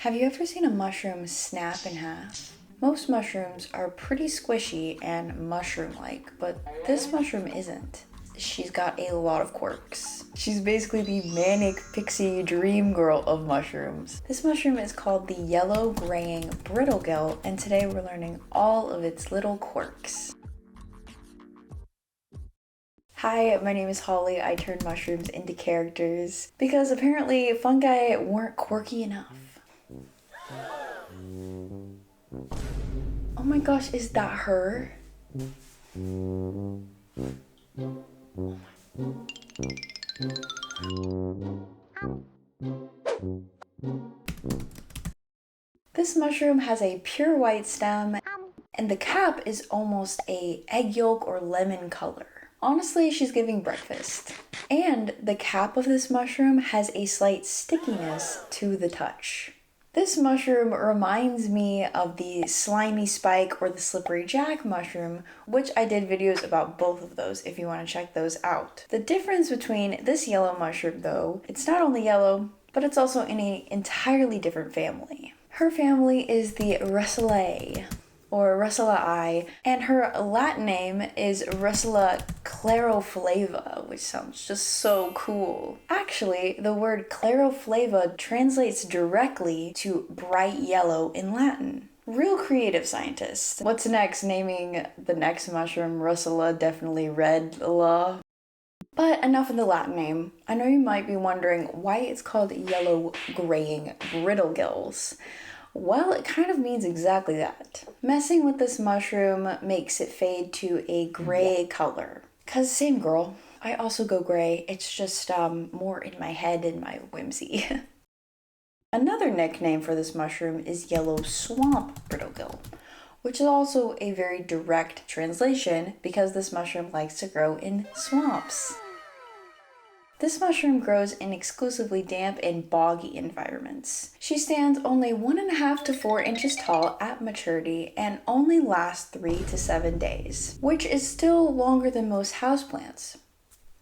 Have you ever seen a mushroom snap in half? Most mushrooms are pretty squishy and mushroom-like, but this mushroom isn't. She's got a lot of quirks. She's basically the manic pixie dream girl of mushrooms. This mushroom is called the Yellow Graying Brittlegill, and today we're learning all of its little quirks. Hi, my name is Holly. I turned mushrooms into characters because apparently fungi weren't quirky enough. Oh my gosh, is that her? This mushroom has a pure white stem, and the cap is almost a egg yolk or lemon color. Honestly, she's giving breakfast. And the cap of this mushroom has a slight stickiness to the touch. This mushroom reminds me of the slimy spike or the slippery jack mushroom, which I did videos about both of those if you want to check those out. The difference between this yellow mushroom though, it's not only yellow, but it's also in an entirely different family. Her family is the Russulaceae, or Russulaceae, and her Latin name is Russula claroflava, which sounds just so cool. Actually, the word claroflava translates directly to bright yellow in Latin. Real creative scientists. What's next? Naming the next mushroom Russula definitely red la. But enough of the Latin name. I know you might be wondering why it's called yellow graying brittlegills. Well, it kind of means exactly that. Messing with this mushroom makes it fade to a gray color. Cause same girl, I also go gray. It's just more in my head and my whimsy. Another nickname for this mushroom is Yellow Swamp Brittlegill, which is also a very direct translation because this mushroom likes to grow in swamps. This mushroom grows in exclusively damp and boggy environments. She stands only 1.5 to 4 inches tall at maturity and only lasts 3 to 7 days, which is still longer than most houseplants.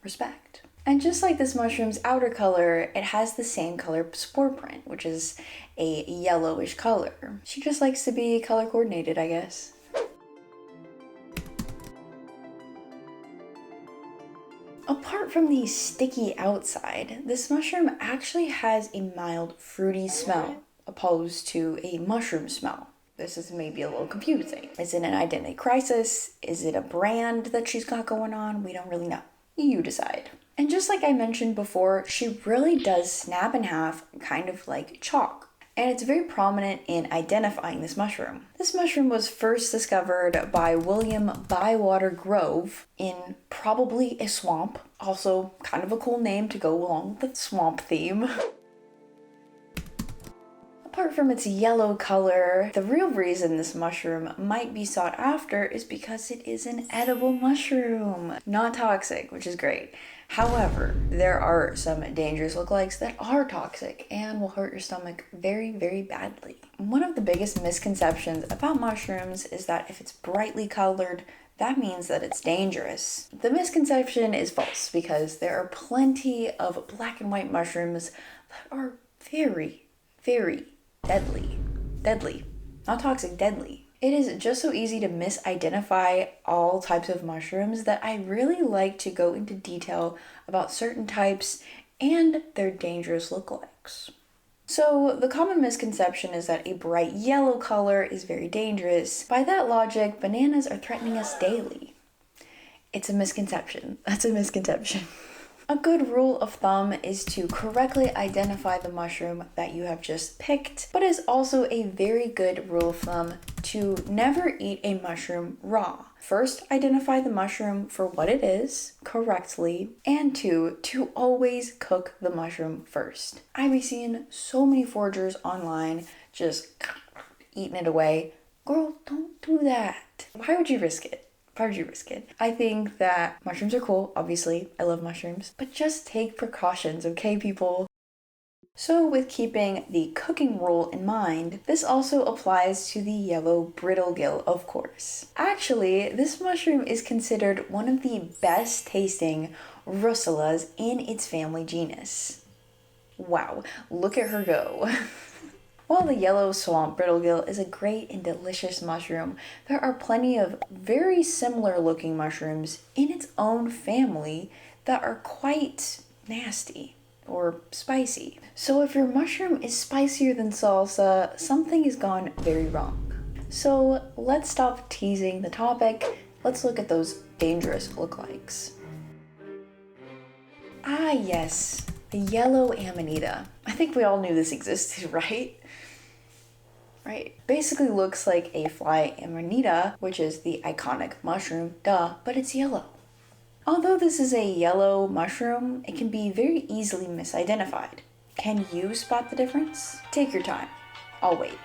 Respect. And just like this mushroom's outer color, it has the same color spore print, which is a yellowish color. She just likes to be color coordinated, I guess. Apart from the sticky outside, this mushroom actually has a mild fruity smell, opposed to a mushroom smell. This is maybe a little confusing. Is it an identity crisis? Is it a brand that she's got going on? We don't really know. You decide. And just like I mentioned before, she really does snap in half, kind of like chalk. And it's very prominent in identifying this mushroom. This mushroom was first discovered by William Bywater Grove in probably a swamp. Also, kind of a cool name to go along with the swamp theme. Apart from its yellow color, the real reason this mushroom might be sought after is because it is an edible mushroom. Not toxic, which is great. However, there are some dangerous lookalikes that are toxic and will hurt your stomach very, very badly. One of the biggest misconceptions about mushrooms is that if it's brightly colored, that means that it's dangerous. The misconception is false because there are plenty of black and white mushrooms that are very, very deadly. Deadly. Not toxic, deadly. It is just so easy to misidentify all types of mushrooms that I really like to go into detail about certain types and their dangerous lookalikes. So the common misconception is that a bright yellow color is very dangerous. By that logic, bananas are threatening us daily. It's a misconception. That's a misconception. A good rule of thumb is to correctly identify the mushroom that you have just picked, but is also a very good rule of thumb to never eat a mushroom raw. First, identify the mushroom for what it is correctly, and two, to always cook the mushroom first. I be seeing so many foragers online just eating it away. Girl, don't do that. Why would you risk it? Why would you risk it? I think that mushrooms are cool, obviously. I love mushrooms. But just take precautions, okay, people? So with keeping the cooking rule in mind, this also applies to the yellow brittlegill, of course. Actually, this mushroom is considered one of the best tasting Russulas in its family genus. Wow, look at her go. While the Yellow Swamp Brittlegill is a great and delicious mushroom, there are plenty of very similar looking mushrooms in its own family that are quite nasty or spicy. So if your mushroom is spicier than salsa, something has gone very wrong. So let's stop teasing the topic. Let's look at those dangerous lookalikes. Ah yes, the yellow Amanita. I think we all knew this existed, right? Right. Basically looks like a fly Amanita, which is the iconic mushroom, duh, but it's yellow. Although this is a yellow mushroom, it can be very easily misidentified. Can you spot the difference? Take your time. I'll wait.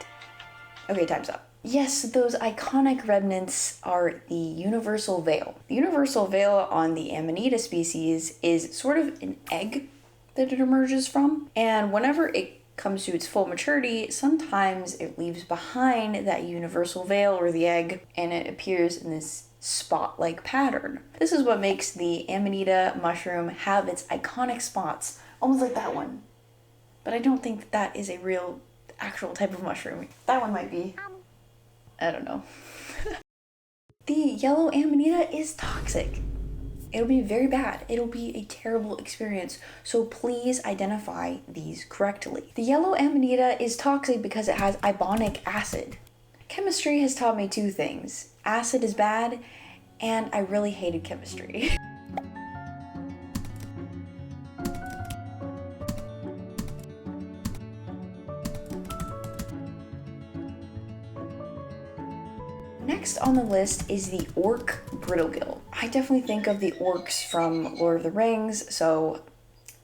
Okay, time's up. Yes, those iconic remnants are the universal veil. The universal veil on the Amanita species is sort of an egg that it emerges from, and whenever it comes to its full maturity, sometimes it leaves behind that universal veil or the egg, and it appears in this spot-like pattern. This is what makes the Amanita mushroom have its iconic spots, almost like that one. But I don't think that is a real, actual type of mushroom. That one might be. I don't know. The yellow Amanita is toxic. It'll be very bad. It'll be a terrible experience. So please identify these correctly. The yellow Amanita is toxic because it has ibonic acid. Chemistry has taught me two things. Acid is bad, and I really hated chemistry. Next on the list is the Ochre Brittlegill. I definitely think of the orcs from Lord of the Rings, so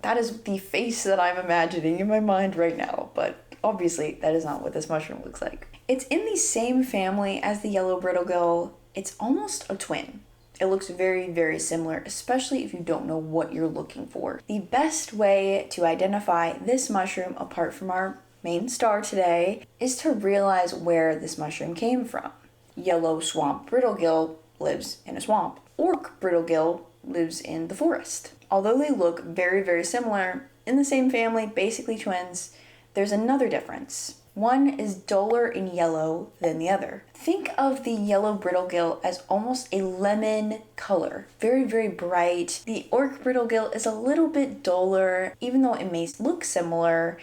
that is the face that I'm imagining in my mind right now, but obviously that is not what this mushroom looks like. It's in the same family as the Yellow Brittlegill. It's almost a twin. It looks very, very similar, especially if you don't know what you're looking for. The best way to identify this mushroom apart from our main star today is to realize where this mushroom came from. Yellow Swamp Brittlegill lives in a swamp. Ochre Brittlegill lives in the forest. Although they look very, very similar, in the same family, basically twins, there's another difference. One is duller in yellow than the other. Think of the Yellow Brittlegill as almost a lemon color. Very, very bright. The Ochre Brittlegill is a little bit duller. Even though it may look similar,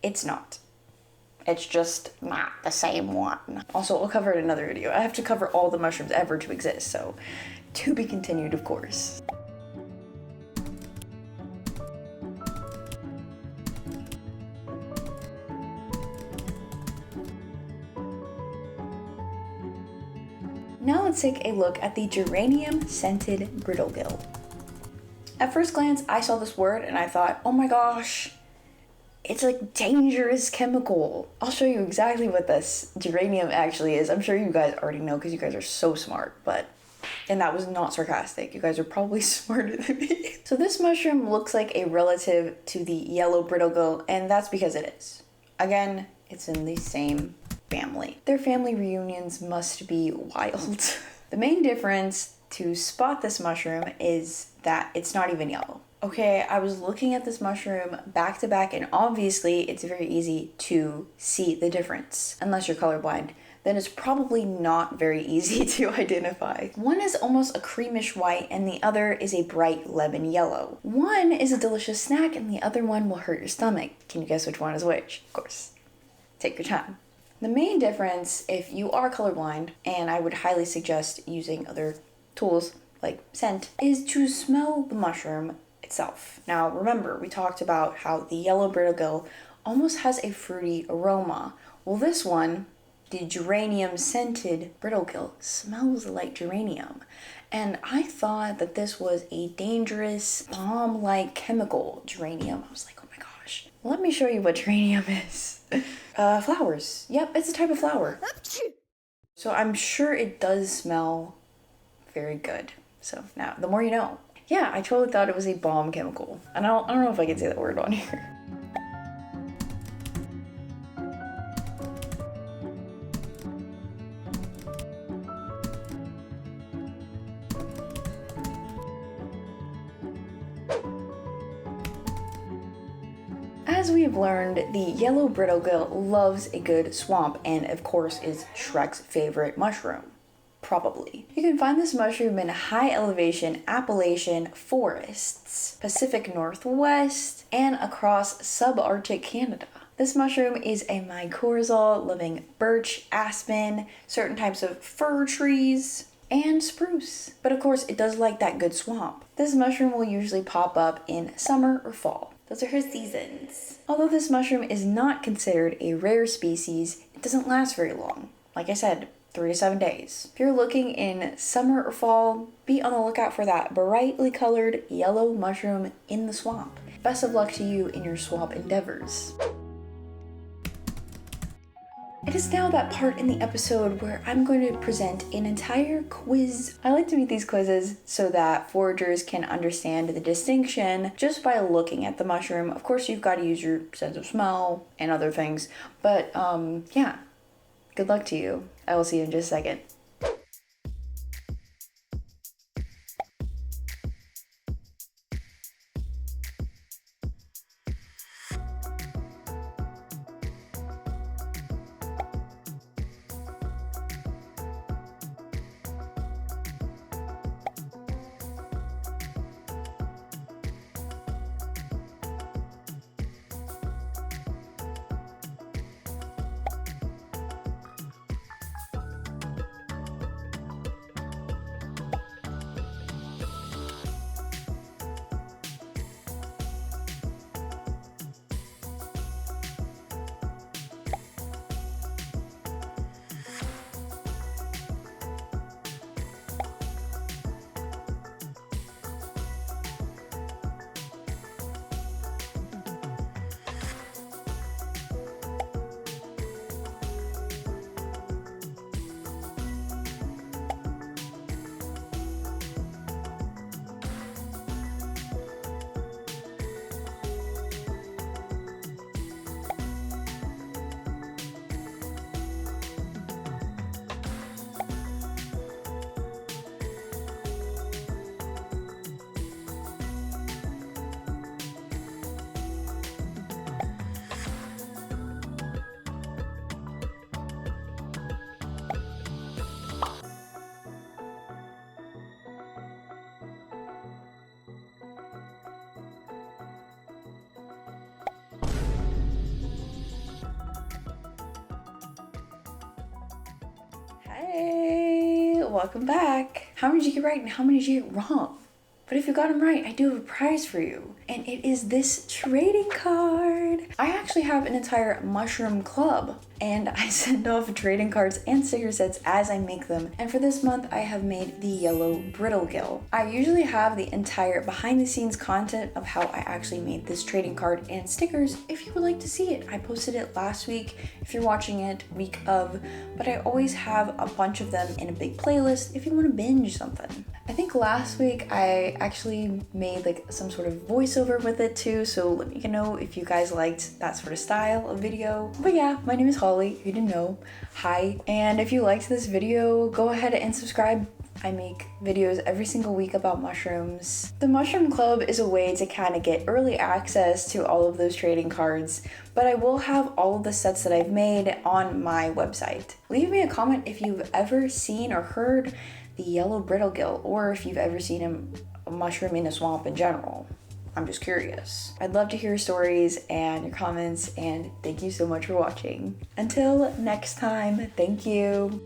it's not. It's just not the same one. Also, I'll cover it in another video. I have to cover all the mushrooms ever to exist, so to be continued, of course. Now let's take a look at the Geranium-Scented Brittlegill. At first glance, I saw this word and I thought, oh my gosh, it's a dangerous chemical. I'll show you exactly what this geranium actually is. I'm sure you guys already know because you guys are so smart, and that was not sarcastic. You guys are probably smarter than me. So this mushroom looks like a relative to the Yellow Brittlegill, and that's because it is. Again, it's in the same family. Their family reunions must be wild. The main difference to spot this mushroom is that it's not even yellow. Okay, I was looking at this mushroom back to back, and obviously it's very easy to see the difference. Unless you're colorblind, then it's probably not very easy to identify. One is almost a creamish white and the other is a bright lemon yellow. One is a delicious snack and the other one will hurt your stomach. Can you guess which one is which? Of course. Take your time. The main difference, if you are colorblind, and I would highly suggest using other tools like scent, is to smell the mushroom itself. Now remember, we talked about how the Yellow Brittlegill almost has a fruity aroma. Well, this one, the Geranium-Scented Brittlegill, smells like geranium. And I thought that this was a dangerous bomb-like chemical, geranium. I was like, oh my gosh. Let me show you what geranium is. Flowers. Yep, it's a type of flower. So I'm sure it does smell very good. So now, the more you know. Yeah, I totally thought it was a bomb chemical. And I don't know if I can say that word on here. As we have learned, the yellow brittlegill loves a good swamp and of course is Shrek's favorite mushroom. Probably. You can find this mushroom in high elevation Appalachian forests, Pacific Northwest, and across subarctic Canada. This mushroom is a mycorrhizal loving birch, aspen, certain types of fir trees, and spruce. But of course, it does like that good swamp. This mushroom will usually pop up in summer or fall. Those are her seasons. Although this mushroom is not considered a rare species, it doesn't last very long. Like I said, 3 to 7 days. If you're looking in summer or fall, be on the lookout for that brightly colored yellow mushroom in the swamp. Best of luck to you in your swamp endeavors. It is now that part in the episode where I'm going to present an entire quiz. I like to make these quizzes so that foragers can understand the distinction just by looking at the mushroom. Of course, you've got to use your sense of smell and other things, but yeah, good luck to you. I will see you in just a second. Hey, welcome back. How many did you get right and how many did you get wrong? But if you got them right, I do have a prize for you. And it is this trading card. I actually have an entire mushroom club and I send off trading cards and sticker sets as I make them. And for this month, I have made the Yellow Brittlegill. I usually have the entire behind the scenes content of how I actually made this trading card and stickers if you would like to see it. I posted it last week if you're watching it week of, but I always have a bunch of them in a big playlist if you want to binge something. I think last week I actually made like some sort of voiceover with it too, so let me know if you guys liked that sort of style of video. But yeah, my name is Holly, if you didn't know. Hi. And if you liked this video, go ahead and subscribe. I make videos every single week about mushrooms. The Mushroom Club is a way to kind of get early access to all of those trading cards, but I will have all of the sets that I've made on my website. Leave me a comment if you've ever seen or heard the Yellow Brittlegill, or if you've ever seen a mushroom in a swamp in general. I'm just curious. I'd love to hear your stories and your comments, and thank you so much for watching. Until next time, thank you.